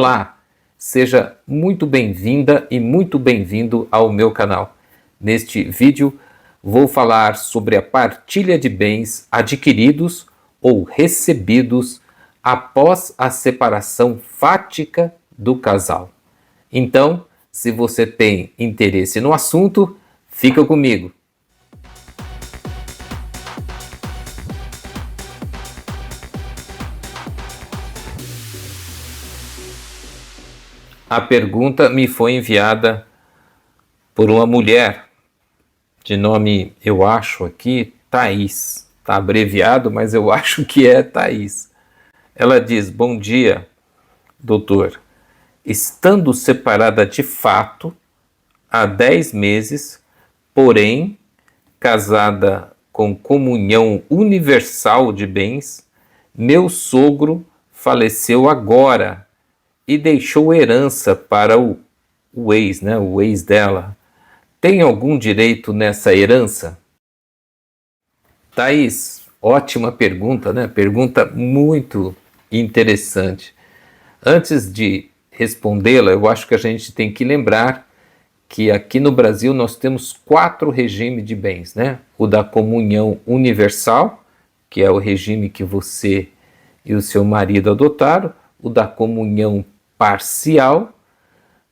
Olá, seja muito bem-vinda e muito bem-vindo ao meu canal. Neste vídeo vou falar sobre a partilha de bens adquiridos ou recebidos após a separação fática do casal. Então, se você tem interesse no assunto, fica comigo. A pergunta me foi enviada por uma mulher de nome, eu acho aqui, Thaís. Está abreviado, mas eu acho que é Thaís. Ela diz: bom dia, doutor. Estando separada de fato há 10 meses, porém casada com comunhão universal de bens, meu sogro faleceu agora e deixou herança para o ex, né, o ex dela. Tem algum direito nessa herança? Thaís, ótima pergunta, né? Pergunta muito interessante. Antes de respondê-la, eu acho que a gente tem que lembrar que aqui no Brasil nós temos 4 regimes de bens, né? O da comunhão universal, que é o regime que você e o seu marido adotaram, o da comunhão parcial,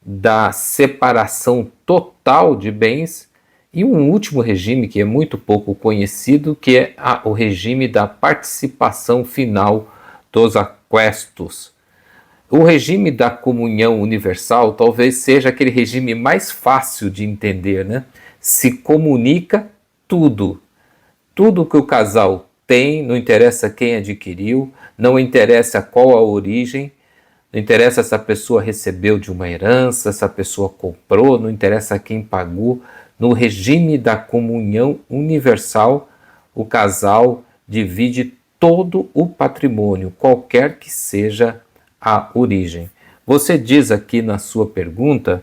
da separação total de bens e um último regime que é muito pouco conhecido, que é o regime da participação final dos aquestos. O regime da comunhão universal talvez seja aquele regime mais fácil de entender, né? Se comunica tudo. Tudo que o casal tem, não interessa quem adquiriu, não interessa qual a origem, não interessa se a pessoa recebeu de uma herança, se a pessoa comprou, não interessa quem pagou. No regime da comunhão universal, o casal divide todo o patrimônio, qualquer que seja a origem. Você diz aqui na sua pergunta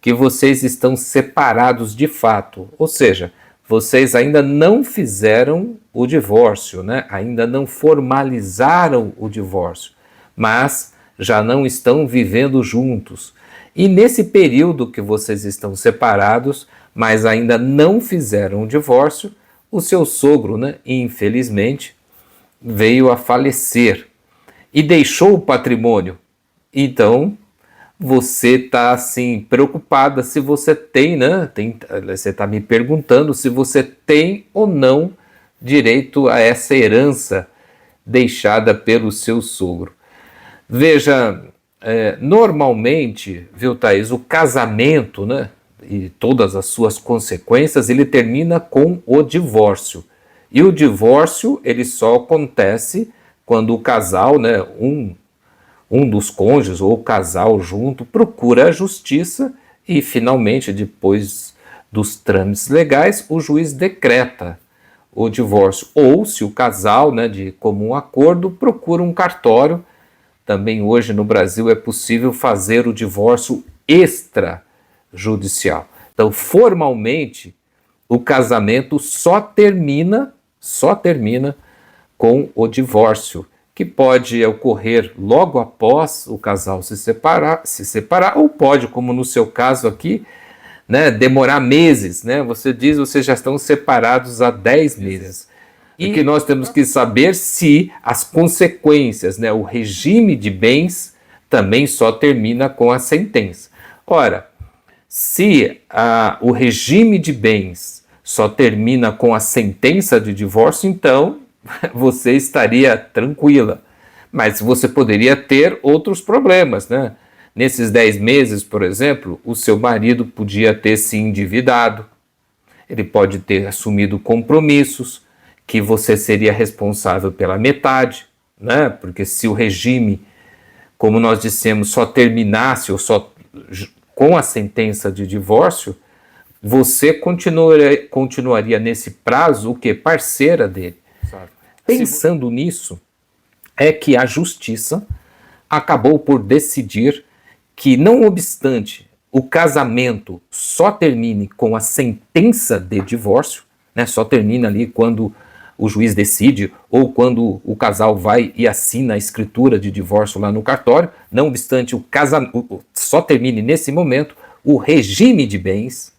que vocês estão separados de fato, ou seja, vocês ainda não fizeram o divórcio, né? Ainda não formalizaram o divórcio, mas já não estão vivendo juntos. E nesse período que vocês estão separados, mas ainda não fizeram o divórcio, o seu sogro, né, infelizmente, veio a falecer e deixou o patrimônio. Então, você está assim preocupada se você tem, né? Você está me perguntando se você tem ou não direito a essa herança deixada pelo seu sogro. Veja, normalmente, viu, Thaís, o casamento, né, e todas as suas consequências, ele termina com o divórcio. E o divórcio, ele só acontece quando o casal, né, um dos cônjuges ou o casal junto, procura a justiça e, finalmente, depois dos trâmites legais, o juiz decreta o divórcio. Ou, se o casal, né, de comum acordo, procura um cartório. Também hoje no Brasil é possível fazer o divórcio extrajudicial. Então, formalmente, o casamento só termina com o divórcio, que pode ocorrer logo após o casal se separar, ou pode, como no seu caso aqui, né, demorar meses, né? Você diz que vocês já estão separados há 10 meses. E que nós temos que saber se as consequências, né, o regime de bens também só termina com a sentença. Ora, se o regime de bens só termina com a sentença de divórcio, então você estaria tranquila. Mas você poderia ter outros problemas, né? Nesses 10 meses, por exemplo, o seu marido podia ter se endividado, ele pode ter assumido compromissos, que você seria responsável pela metade, né? Porque se o regime, como nós dissemos, só terminasse ou só com a sentença de divórcio, você continuaria nesse prazo o quê? Parceira dele. Pensando nisso, é que a justiça acabou por decidir que, não obstante o casamento só termine com a sentença de divórcio, né? Só termina ali quando o juiz decide, ou quando o casal vai e assina a escritura de divórcio lá no cartório. Não obstante o casamento só termine nesse momento, o regime de bens,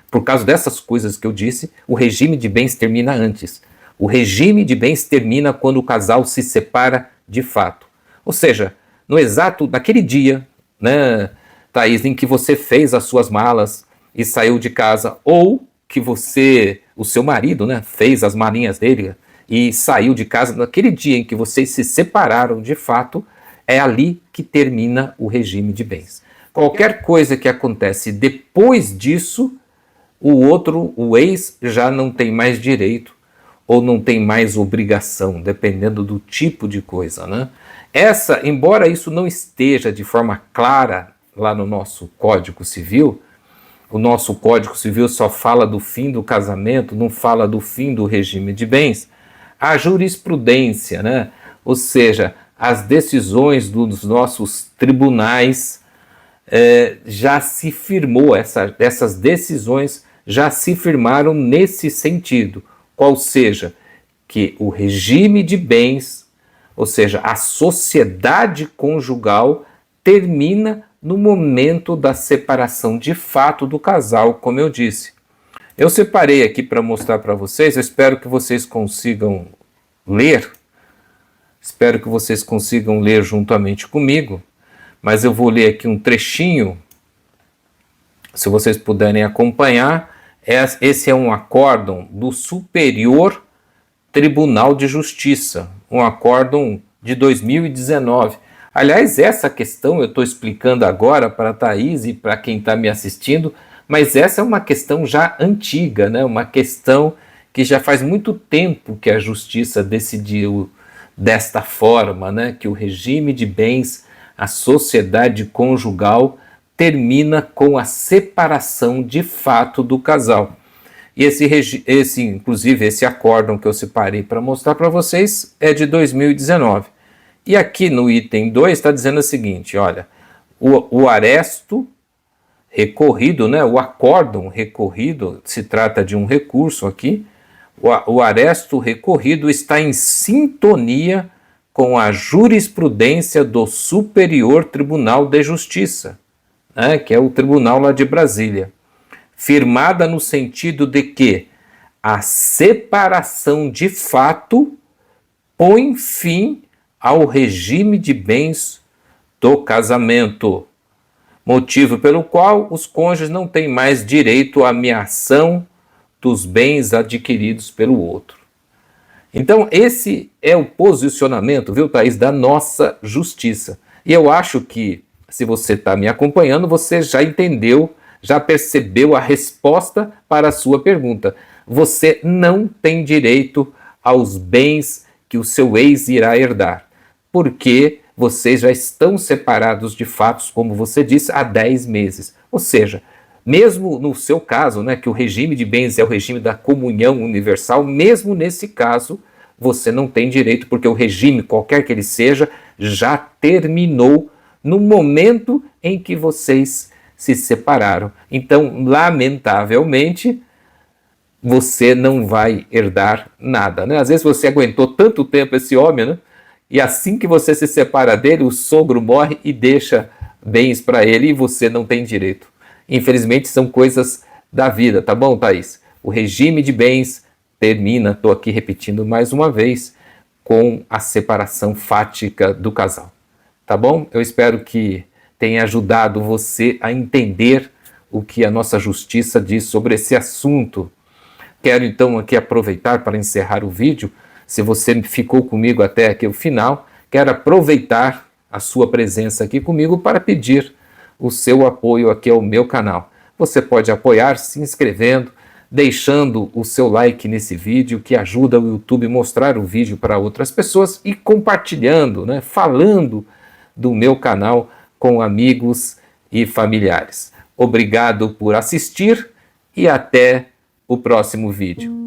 por causa dessas coisas que eu disse, o regime de bens termina antes. O regime de bens termina quando o casal se separa de fato. Ou seja, naquele dia, né, Thaís, em que você fez as suas malas e saiu de casa, ou que o seu marido, né, fez as malinhas dele e saiu de casa, naquele dia em que vocês se separaram de fato, é ali que termina o regime de bens. Qualquer coisa que acontece depois disso, o ex já não tem mais direito ou não tem mais obrigação, dependendo do tipo de coisa, né? Embora isso não esteja de forma clara lá no nosso Código Civil, o nosso Código Civil só fala do fim do casamento, não fala do fim do regime de bens, a jurisprudência, né? Ou seja, as decisões dos nossos tribunais já se firmou, essas decisões já se firmaram nesse sentido, qual seja, que o regime de bens, ou seja, a sociedade conjugal, termina no momento da separação de fato do casal, como eu disse. Eu separei aqui para mostrar para vocês, eu espero que vocês consigam ler, juntamente comigo, mas eu vou ler aqui um trechinho, se vocês puderem acompanhar. Esse é um acórdão do Superior Tribunal de Justiça, um acórdão de 2019. Aliás, essa questão eu estou explicando agora para a Thaís e para quem está me assistindo, mas essa é uma questão já antiga, né? Uma questão que já faz muito tempo que a Justiça decidiu desta forma, né? Que o regime de bens, a sociedade conjugal, termina com a separação de fato do casal. E inclusive, esse acórdão que eu separei para mostrar para vocês é de 2019. E aqui no item 2 está dizendo o seguinte, olha, o aresto recorrido, né, o acórdão recorrido, se trata de um recurso aqui, o aresto recorrido está em sintonia com a jurisprudência do Superior Tribunal de Justiça, né, que é o tribunal lá de Brasília, firmada no sentido de que a separação de fato põe fim ao regime de bens do casamento, motivo pelo qual os cônjuges não têm mais direito à ameação dos bens adquiridos pelo outro. Então, esse é o posicionamento, viu, Thaís, da nossa justiça. E eu acho que, se você está me acompanhando, você já entendeu, já percebeu a resposta para a sua pergunta. Você não tem direito aos bens que o seu ex irá herdar, porque vocês já estão separados de fato, como você disse, há 10 meses. Ou seja, mesmo no seu caso, né, que o regime de bens é o regime da comunhão universal, mesmo nesse caso, você não tem direito, porque o regime, qualquer que ele seja, já terminou no momento em que vocês se separaram. Então, lamentavelmente, você não vai herdar nada, né? Às vezes você aguentou tanto tempo esse homem, né? E assim que você se separa dele, o sogro morre e deixa bens para ele e você não tem direito. Infelizmente, são coisas da vida, tá bom, Thaís? O regime de bens termina, estou aqui repetindo mais uma vez, com a separação fática do casal. Tá bom? Eu espero que tenha ajudado você a entender o que a nossa justiça diz sobre esse assunto. Quero então aqui aproveitar para encerrar o vídeo. Se você ficou comigo até aqui o final, quero aproveitar a sua presença aqui comigo para pedir o seu apoio aqui ao meu canal. Você pode apoiar se inscrevendo, deixando o seu like nesse vídeo, que ajuda o YouTube a mostrar o vídeo para outras pessoas, e compartilhando, né, falando do meu canal com amigos e familiares. Obrigado por assistir e até o próximo vídeo.